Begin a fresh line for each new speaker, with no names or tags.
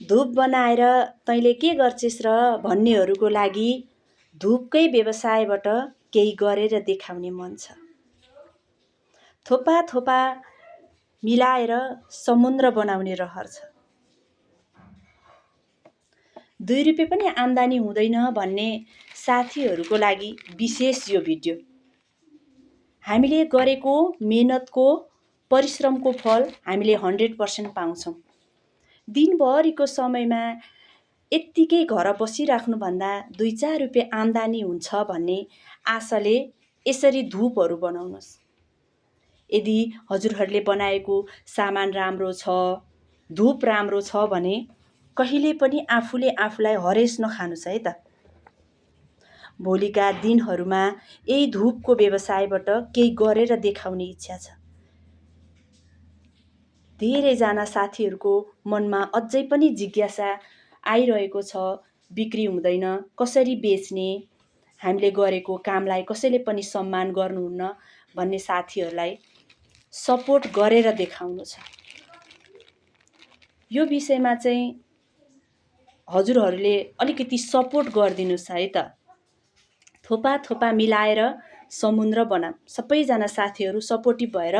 धूप बनाएर तैँले के गर्छिस् र भन्नेहरूको लागि धूपकै व्यवसायबाट केही गरेर देखाउने मन छ। थोपा थोपा मिलाएर समुद्र बनाउने रहर छ। 2 रुपियाँ पनि आम्दानी हुँदैन भन्ने साथीहरूको लागि विशेष यो भिडियो। हामीले गरेको मेहनतको परिश्रमको फल हामीले 100% पाउँछौँ। दिनभरिको समयमा यत्तिकै घर बसिराख्नुभन्दा 2-4 रुपियाँ आम्दानी हुन्छ भन्ने आशाले यसरी धूपहरू बनाउनुहोस्। यदि हजुरहरूले बनाएको सामान राम्रो छ, धूप राम्रो छ भने कहिले पनि आफूले आफूलाई हरेस नखानुस् है त। भोलिका दिनहरूमा यही धूपको व्यवसायबाट केही गरेर देखाउने इच्छा छ। धेरैजना साथीहरूको मनमा अझै पनि जिज्ञासा आइरहेको छ, बिक्री हुँदैन, कसरी बेच्ने, हामीले गरेको कामलाई कसैले पनि सम्मान गर्नुहुन्न भन्ने साथीहरूलाई सपोर्ट गरेर देखाउनु छ। यो विषयमा चाहिँ हजुरहरूले अलिकति सपोर्ट गरिदिनुस् है त। थोपा थोपा मिलाएर समुद्र बनाऊ। सबैजना साथीहरू सपोर्टिभ भएर